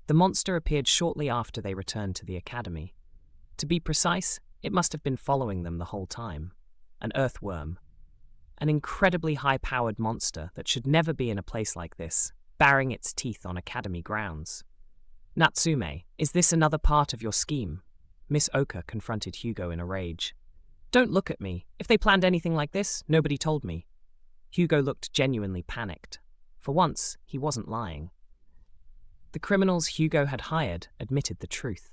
The monster appeared shortly after they returned to the academy. To be precise, it must have been following them the whole time. An Earth Wyrm. An incredibly high-powered monster that should never be in a place like this, baring its teeth on academy grounds. Natsume, is this another part of your scheme? Miss Oka confronted Hugo in a rage. Don't look at me. If they planned anything like this, nobody told me. Hugo looked genuinely panicked. For once, he wasn't lying. The criminals Hugo had hired admitted the truth.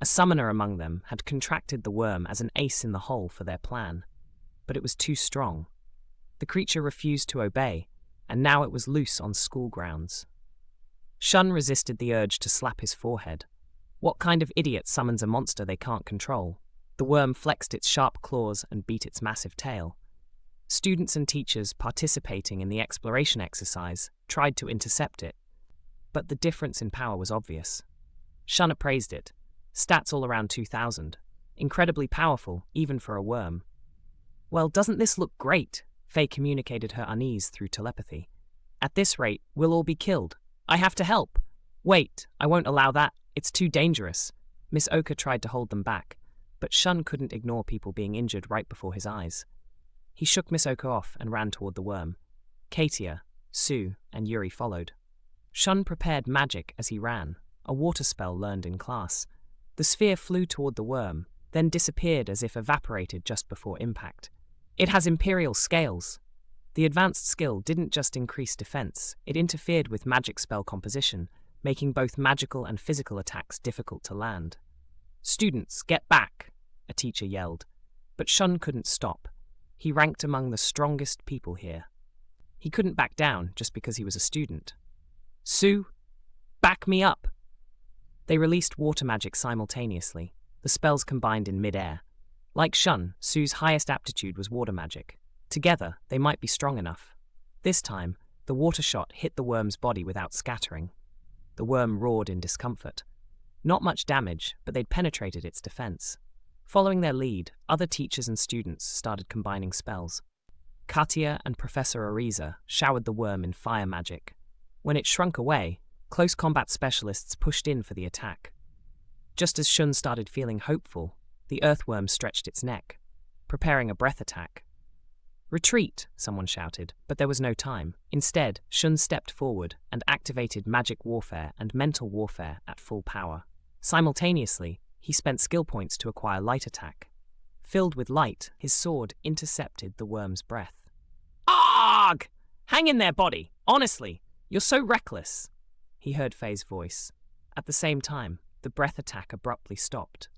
A summoner among them had contracted the worm as an ace in the hole for their plan. But it was too strong. The creature refused to obey, and now it was loose on school grounds. Shun resisted the urge to slap his forehead. What kind of idiot summons a monster they can't control? The worm flexed its sharp claws and beat its massive tail. Students and teachers participating in the exploration exercise tried to intercept it, but the difference in power was obvious. Shun appraised it. Stats all around 2,000. Incredibly powerful, even for a worm. Well, doesn't this look great? Faye communicated her unease through telepathy. At this rate, we'll all be killed. I have to help. Wait, I won't allow that. It's too dangerous. Miss Oka tried to hold them back, but Shun couldn't ignore people being injured right before his eyes. He shook Miss Oka off and ran toward the worm. Katia, Sue, and Yuri followed. Shun prepared magic as he ran, a water spell learned in class. The sphere flew toward the worm, then disappeared as if evaporated just before impact. It has imperial scales. The advanced skill didn't just increase defense, it interfered with magic spell composition, making both magical and physical attacks difficult to land. Students, get back, a teacher yelled. But Shun couldn't stop. He ranked among the strongest people here. He couldn't back down just because he was a student. Sue, back me up! They released water magic simultaneously, the spells combined in mid-air. Like Shun, Sue's highest aptitude was water magic. Together, they might be strong enough. This time, the water shot hit the worm's body without scattering. The worm roared in discomfort. Not much damage, but they'd penetrated its defense. Following their lead, other teachers and students started combining spells. Katia and Professor Ariza showered the worm in fire magic. When it shrunk away, close combat specialists pushed in for the attack. Just as Shun started feeling hopeful, the earthworm stretched its neck, preparing a breath attack. Retreat, someone shouted, but there was no time. Instead, Shun stepped forward and activated magic warfare and mental warfare at full power. Simultaneously, he spent skill points to acquire light attack. Filled with light, his sword intercepted the worm's breath. Arg! Hang in there, body! Honestly, you're so reckless! He heard Faye's voice. At the same time, the breath attack abruptly stopped.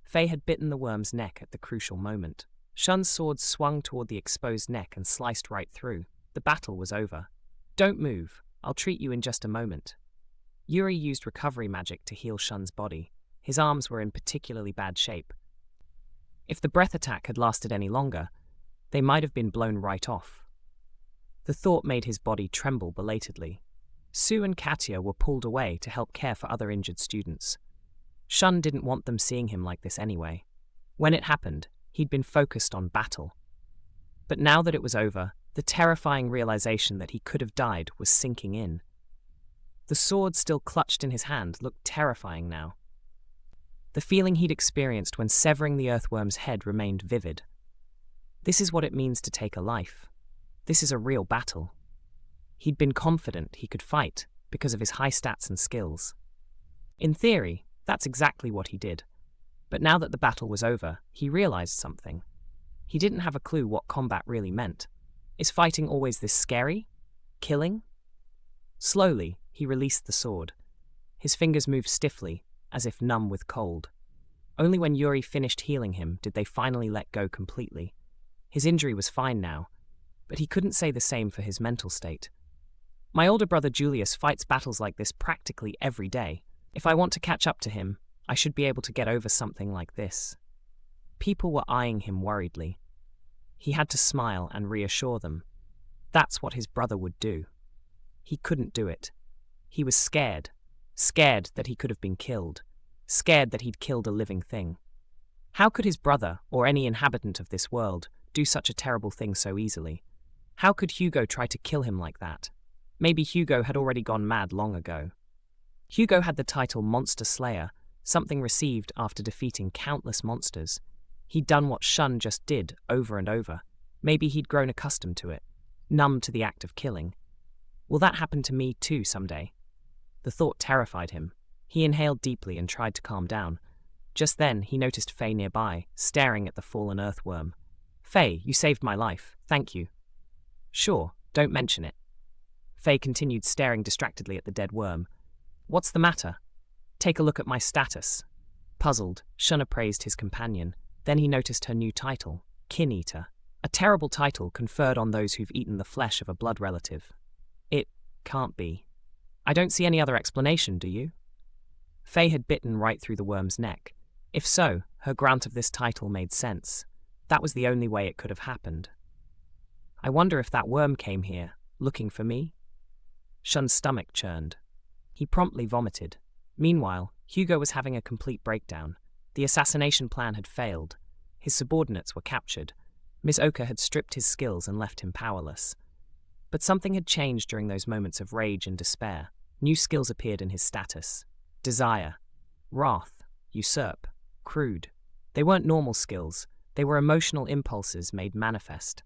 Faye had bitten the worm's neck at the crucial moment. Shun's sword swung toward the exposed neck and sliced right through. The battle was over. Don't move. I'll treat you in just a moment. Yuri used recovery magic to heal Shun's body. His arms were in particularly bad shape. If the breath attack had lasted any longer, they might have been blown right off. The thought made his body tremble belatedly. Sue and Katia were pulled away to help care for other injured students. Shun didn't want them seeing him like this anyway. When it happened, he'd been focused on battle. But now that it was over, the terrifying realization that he could have died was sinking in. The sword still clutched in his hand looked terrifying now. The feeling he'd experienced when severing the earthworm's head remained vivid. This is what it means to take a life. This is a real battle. He'd been confident he could fight because of his high stats and skills. In theory, that's exactly what he did. But now that the battle was over, he realized something. He didn't have a clue what combat really meant. Is fighting always this scary? Killing? Slowly, he released the sword. His fingers moved stiffly, as if numb with cold. Only when Yuri finished healing him did they finally let go completely. His injury was fine now, but he couldn't say the same for his mental state. My older brother Julius fights battles like this practically every day. If I want to catch up to him, I should be able to get over something like this. People were eyeing him worriedly. He had to smile and reassure them. That's what his brother would do. He couldn't do it. He was scared. Scared that he could have been killed. Scared that he'd killed a living thing. How could his brother, or any inhabitant of this world, do such a terrible thing so easily? How could Hugo try to kill him like that? Maybe Hugo had already gone mad long ago. Hugo had the title Monster Slayer, something received after defeating countless monsters. He'd done what Shun just did over and over. Maybe he'd grown accustomed to it, numb to the act of killing. Will that happen to me too someday? The thought terrified him. He inhaled deeply and tried to calm down. Just then, he noticed Faye nearby, staring at the fallen Earth Wyrm. "Faye, you saved my life. Thank you." "Sure, don't mention it." Faye continued staring distractedly at the dead worm. "What's the matter?" "Take a look at my status." Puzzled, Shun appraised his companion. Then he noticed her new title, Kin Eater. A terrible title conferred on those who've eaten the flesh of a blood relative. "It can't be. I don't see any other explanation, do you?" Faye had bitten right through the worm's neck. If so, her grant of this title made sense. That was the only way it could have happened. "I wonder if that worm came here, looking for me?" Shun's stomach churned. He promptly vomited. Meanwhile, Hugo was having a complete breakdown. The assassination plan had failed. His subordinates were captured. Miss Oka had stripped his skills and left him powerless. But something had changed during those moments of rage and despair. New skills appeared in his status. Desire, wrath, usurp, crude. They weren't normal skills. They were emotional impulses made manifest.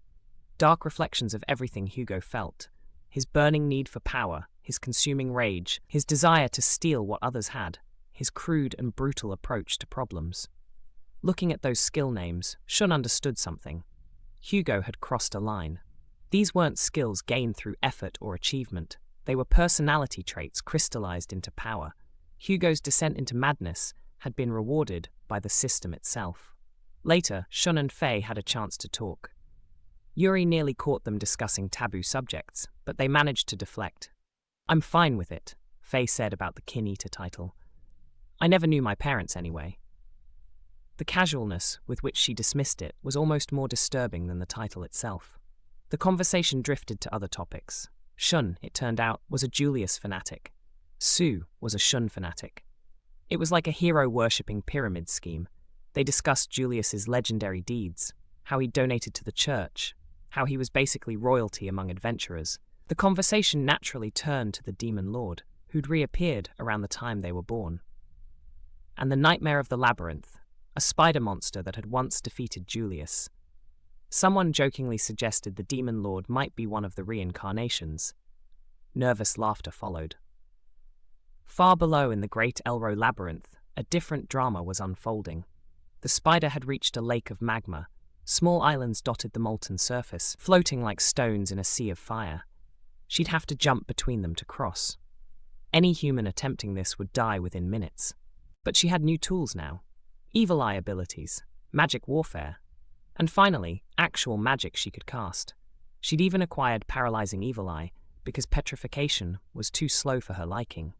Dark reflections of everything Hugo felt. His burning need for power, his consuming rage, his desire to steal what others had, his crude and brutal approach to problems. Looking at those skill names, Shun understood something. Hugo had crossed a line. These weren't skills gained through effort or achievement. They were personality traits crystallized into power. Hugo's descent into madness had been rewarded by the system itself. Later, Shun and Faye had a chance to talk. Yuri nearly caught them discussing taboo subjects, but they managed to deflect. "I'm fine with it," Faye said about the Kin Eater title. "I never knew my parents anyway." The casualness with which she dismissed it was almost more disturbing than the title itself. The conversation drifted to other topics. Shun, it turned out, was a Julius fanatic. Sue was a Shun fanatic. It was like a hero-worshipping pyramid scheme. They discussed Julius's legendary deeds, how he donated to the church, how he was basically royalty among adventurers. The conversation naturally turned to the Demon Lord, who'd reappeared around the time they were born. And the nightmare of the labyrinth, a spider monster that had once defeated Julius. Someone jokingly suggested the Demon Lord might be one of the reincarnations. Nervous laughter followed. Far below in the great Elro labyrinth, a different drama was unfolding. The spider had reached a lake of magma. Small islands dotted the molten surface, floating like stones in a sea of fire. She'd have to jump between them to cross. Any human attempting this would die within minutes. But she had new tools now. Evil eye abilities, magic warfare, and finally, actual magic she could cast. She'd even acquired paralyzing evil eye because petrification was too slow for her liking.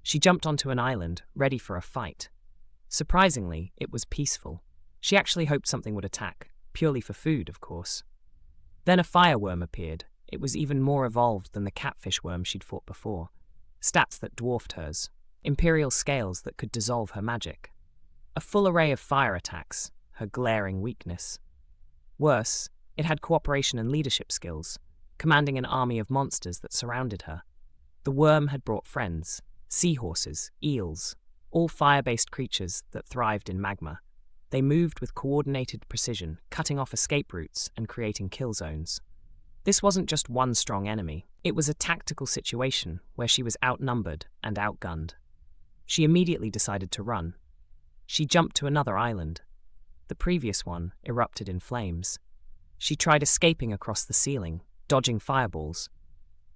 She jumped onto an island, ready for a fight. Surprisingly, it was peaceful. She actually hoped something would attack, purely for food, of course. Then a fire worm appeared. It was even more evolved than the catfish worm she'd fought before. Stats that dwarfed hers. Imperial scales that could dissolve her magic. A full array of fire attacks, her glaring weakness. Worse, it had cooperation and leadership skills, commanding an army of monsters that surrounded her. The worm had brought friends, seahorses, eels, all fire-based creatures that thrived in magma. They moved with coordinated precision, cutting off escape routes and creating kill zones. This wasn't just one strong enemy. It was a tactical situation where she was outnumbered and outgunned. She immediately decided to run. She jumped to another island. The previous one erupted in flames. She tried escaping across the ceiling, dodging fireballs.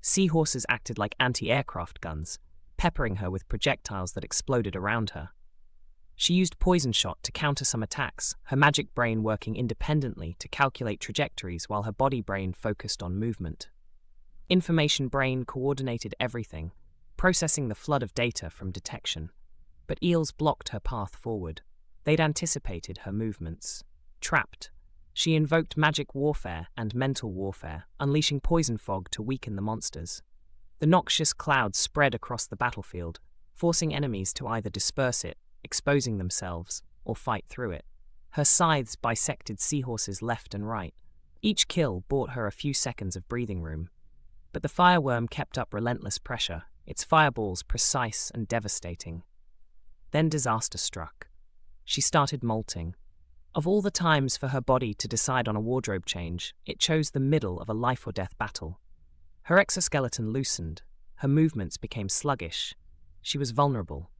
Seahorses acted like anti-aircraft guns, peppering her with projectiles that exploded around her. She used Poison Shot to counter some attacks, her magic brain working independently to calculate trajectories while her body brain focused on movement. Information brain coordinated everything, processing the flood of data from detection. But eels blocked her path forward. They'd anticipated her movements. Trapped, she invoked magic warfare and mental warfare, unleashing poison fog to weaken the monsters. The noxious cloud spread across the battlefield, forcing enemies to either disperse it, exposing themselves, or fight through it. Her scythes bisected seahorses left and right. Each kill bought her a few seconds of breathing room. But the fireworm kept up relentless pressure, its fireballs precise and devastating. Then disaster struck. She started molting. Of all the times for her body to decide on a wardrobe change, it chose the middle of a life-or-death battle. Her exoskeleton loosened. Her movements became sluggish. She was vulnerable.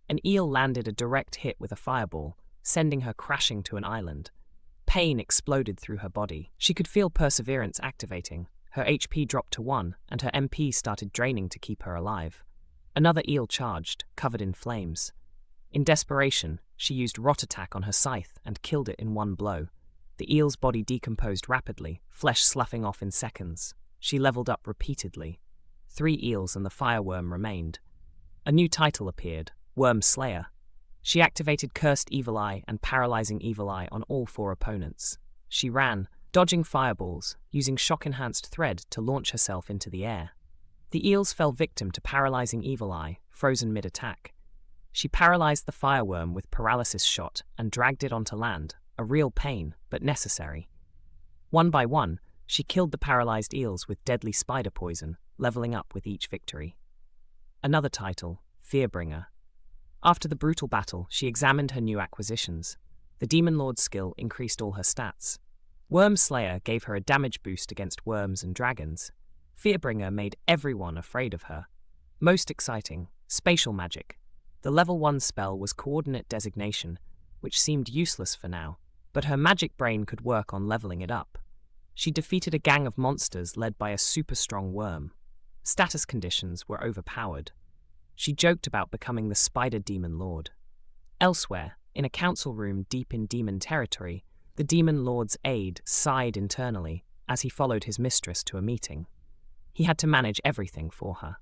An eel landed a direct hit with a fireball, sending her crashing to an island. Pain exploded through her body. She could feel perseverance activating. Her HP dropped to 1, and her MP started draining to keep her alive. Another eel charged, covered in flames. In desperation, she used rot attack on her scythe and killed it in one blow. The eel's body decomposed rapidly, flesh sloughing off in seconds. She leveled up repeatedly. 3 eels and the firewyrm remained. A new title appeared, Wyrm Slayer. She activated Cursed Evil Eye and Paralyzing Evil Eye on all 4 opponents. She ran, dodging fireballs, using shock-enhanced thread to launch herself into the air. The eels fell victim to Paralyzing Evil Eye, frozen mid-attack. She paralyzed the firewyrm with Paralysis Shot and dragged it onto land, a real pain, but necessary. One by one, she killed the paralyzed eels with deadly spider poison, leveling up with each victory. Another title, Fearbringer. After the brutal battle, she examined her new acquisitions. The Demon Lord's skill increased all her stats. Wyrm Slayer gave her a damage boost against worms and dragons. Fearbringer made everyone afraid of her. Most exciting, spatial magic. The level 1 spell was Coordinate Designation, which seemed useless for now, but her magic brain could work on leveling it up. She defeated a gang of monsters led by a super-strong worm. Status conditions were overpowered. She joked about becoming the Spider Demon Lord. Elsewhere, in a council room deep in demon territory, the Demon Lord's aide sighed internally as he followed his mistress to a meeting. He had to manage everything for her.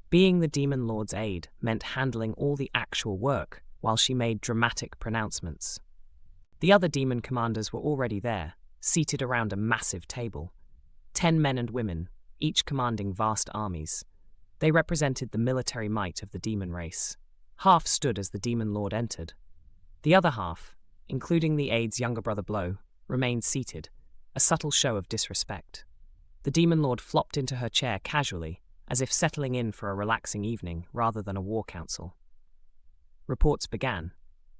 Being the Demon Lord's aide meant handling all the actual work while she made dramatic pronouncements. The other demon commanders were already there, seated around a massive table. 10 men and women, each commanding vast armies. They represented the military might of the demon race. Half stood as the Demon Lord entered. The other half, including the aide's younger brother Blow, remained seated, a subtle show of disrespect. The Demon Lord flopped into her chair casually, as if settling in for a relaxing evening rather than a war council. Reports began.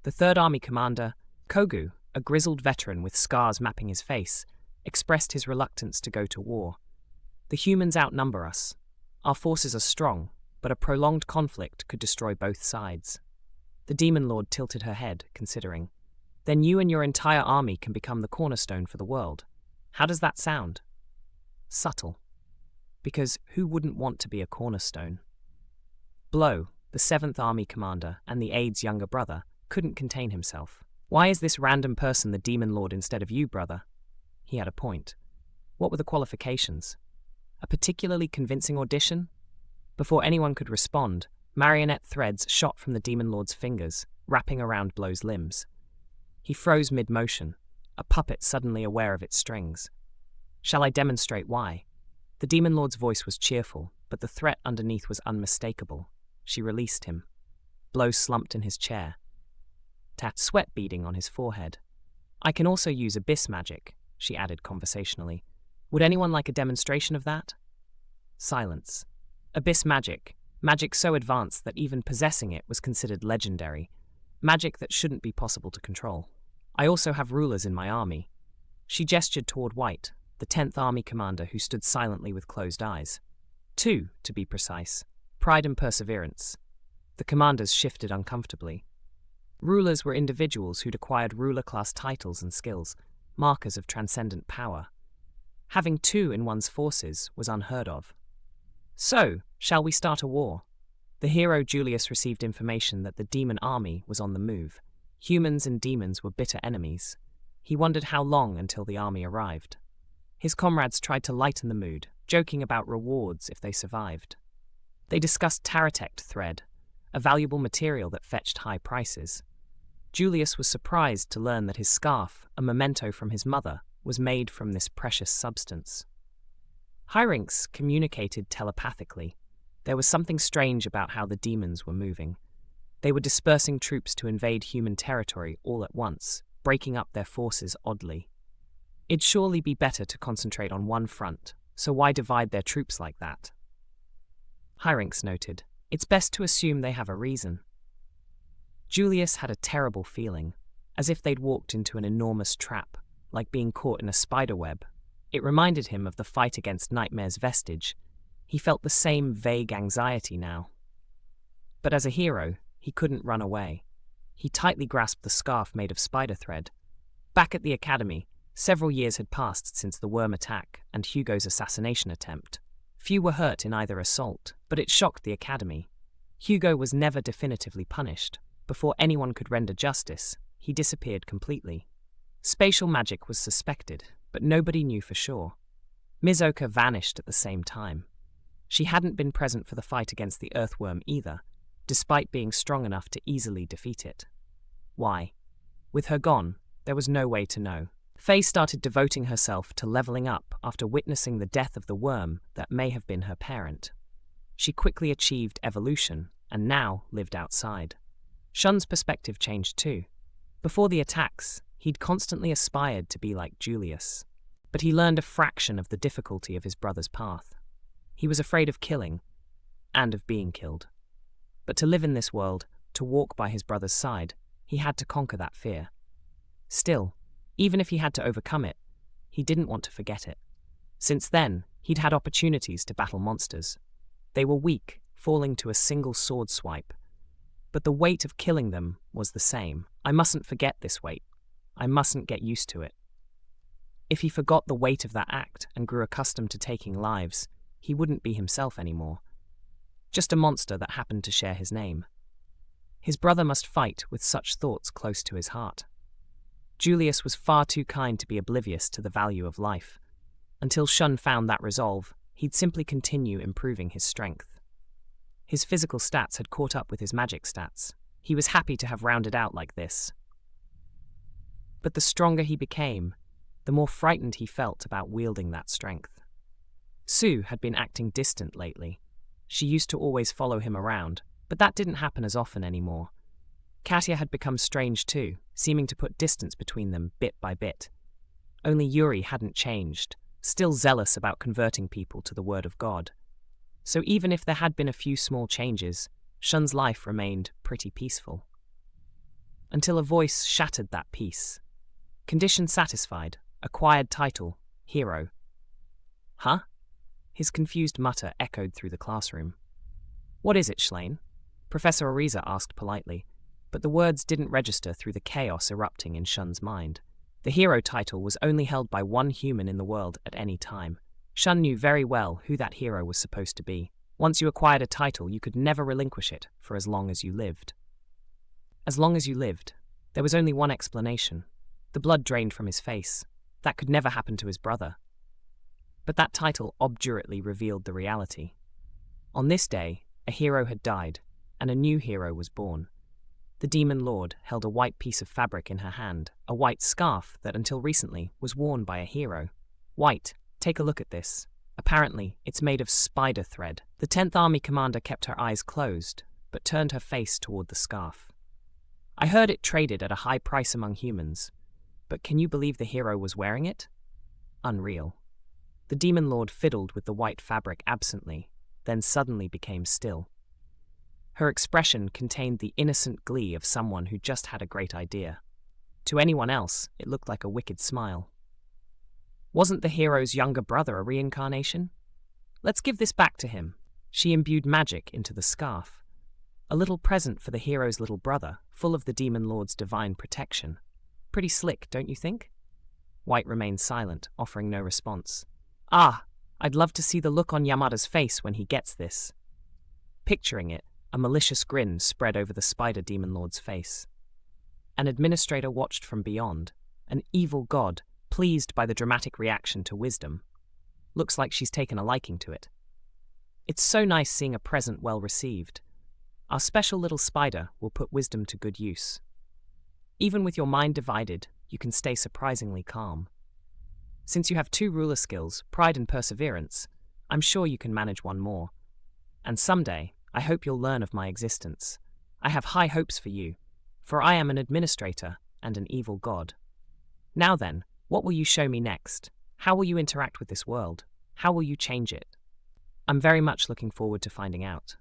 The Third Army commander, Kogu, a grizzled veteran with scars mapping his face, expressed his reluctance to go to war. The humans outnumber us. Our forces are strong, but a prolonged conflict could destroy both sides. The Demon Lord tilted her head, considering. Then you and your entire army can become the cornerstone for the world. How does that sound? Subtle. Because who wouldn't want to be a cornerstone? Blow, the 7th Army commander and the aide's younger brother, couldn't contain himself. Why is this random person the Demon Lord instead of you, brother? He had a point. What were the qualifications? A particularly convincing audition? Before anyone could respond, marionette threads shot from the Demon Lord's fingers, wrapping around Blow's limbs. He froze mid-motion, a puppet suddenly aware of its strings. Shall I demonstrate why? The Demon Lord's voice was cheerful, but the threat underneath was unmistakable. She released him. Blow slumped in his chair, sweat beading on his forehead. I can also use abyss magic, she added conversationally. Would anyone like a demonstration of that? Silence. Abyss magic. Magic so advanced that even possessing it was considered legendary. Magic that shouldn't be possible to control. I also have rulers in my army. She gestured toward White, the 10th Army commander who stood silently with closed eyes. 2, to be precise. Pride and Perseverance. The commanders shifted uncomfortably. Rulers were individuals who'd acquired ruler-class titles and skills, markers of transcendent power. Having 2 in one's forces was unheard of. So, shall we start a war? The hero Julius received information that the demon army was on the move. Humans and demons were bitter enemies. He wondered how long until the army arrived. His comrades tried to lighten the mood, joking about rewards if they survived. They discussed Taratect thread, a valuable material that fetched high prices. Julius was surprised to learn that his scarf, a memento from his mother, was made from this precious substance. Hyrynx communicated telepathically. There was something strange about how the demons were moving. They were dispersing troops to invade human territory all at once, breaking up their forces oddly. It'd surely be better to concentrate on one front, so why divide their troops like that? Hyrynx noted. It's best to assume they have a reason. Julius had a terrible feeling, as if they'd walked into an enormous trap, like being caught in a spider web. It reminded him of the fight against Nightmare's vestige. He felt the same vague anxiety now. But as a hero, he couldn't run away. He tightly grasped the scarf made of spider thread. Back at the academy, several years had passed since the Wyrm attack and Hugo's assassination attempt. Few were hurt in either assault, but it shocked the academy. Hugo was never definitively punished. Before anyone could render justice, he disappeared completely. Spatial magic was suspected, but nobody knew for sure. Mizoka vanished at the same time. She hadn't been present for the fight against the Earth Wyrm either, despite being strong enough to easily defeat it. Why? With her gone, there was no way to know. Faye started devoting herself to leveling up after witnessing the death of the worm that may have been her parent. She quickly achieved evolution and now lived outside. Shun's perspective changed too. Before the attacks, he'd constantly aspired to be like Julius, but he learned a fraction of the difficulty of his brother's path. He was afraid of killing, and of being killed. But to live in this world, to walk by his brother's side, he had to conquer that fear. Still, even if he had to overcome it, he didn't want to forget it. Since then, he'd had opportunities to battle monsters. They were weak, falling to a single sword swipe. But the weight of killing them was the same. I mustn't forget this weight. I mustn't get used to it. If he forgot the weight of that act and grew accustomed to taking lives, he wouldn't be himself anymore. Just a monster that happened to share his name. His brother must fight with such thoughts close to his heart. Julius was far too kind to be oblivious to the value of life. Until Shun found that resolve, he'd simply continue improving his strength. His physical stats had caught up with his magic stats. He was happy to have rounded out like this. But the stronger he became, the more frightened he felt about wielding that strength. Sue had been acting distant lately. She used to always follow him around, but that didn't happen as often anymore. Katya had become strange too, seeming to put distance between them bit by bit. Only Yuri hadn't changed, still zealous about converting people to the word of God. So even if there had been a few small changes, Shun's life remained pretty peaceful. Until a voice shattered that peace. Condition satisfied. Acquired title. Hero. Huh? His confused mutter echoed through the classroom. What is it, Schlane? Professor Ariza asked politely, but the words didn't register through the chaos erupting in Shun's mind. The hero title was only held by one human in the world at any time. Shun knew very well who that hero was supposed to be. Once you acquired a title, you could never relinquish it for as long as you lived. As long as you lived. There was only one explanation. The blood drained from his face. That could never happen to his brother. But that title obdurately revealed the reality. On this day, a hero had died, and a new hero was born. The Demon Lord held a white piece of fabric in her hand, a white scarf that until recently was worn by a hero. White, take a look at this. Apparently, it's made of spider thread. The 10th Army commander kept her eyes closed, but turned her face toward the scarf. I heard it traded at a high price among humans, but can you believe the hero was wearing it? Unreal. The Demon Lord fiddled with the white fabric absently, then suddenly became still. Her expression contained the innocent glee of someone who just had a great idea. To anyone else, it looked like a wicked smile. Wasn't the hero's younger brother a reincarnation? Let's give this back to him. She imbued magic into the scarf. A little present for the hero's little brother, full of the Demon Lord's divine protection. Pretty slick, don't you think? White remained silent, offering no response. Ah, I'd love to see the look on Yamada's face when he gets this. Picturing it, a malicious grin spread over the spider Demon Lord's face. An administrator watched from beyond, an evil god, pleased by the dramatic reaction to wisdom. Looks like she's taken a liking to it. It's so nice seeing a present well received. Our special little spider will put wisdom to good use. Even with your mind divided, you can stay surprisingly calm. Since you have 2 ruler skills, pride and perseverance, I'm sure you can manage one more. And someday, I hope you'll learn of my existence. I have high hopes for you, for I am an administrator and an evil god. Now then, what will you show me next? How will you interact with this world? How will you change it? I'm very much looking forward to finding out.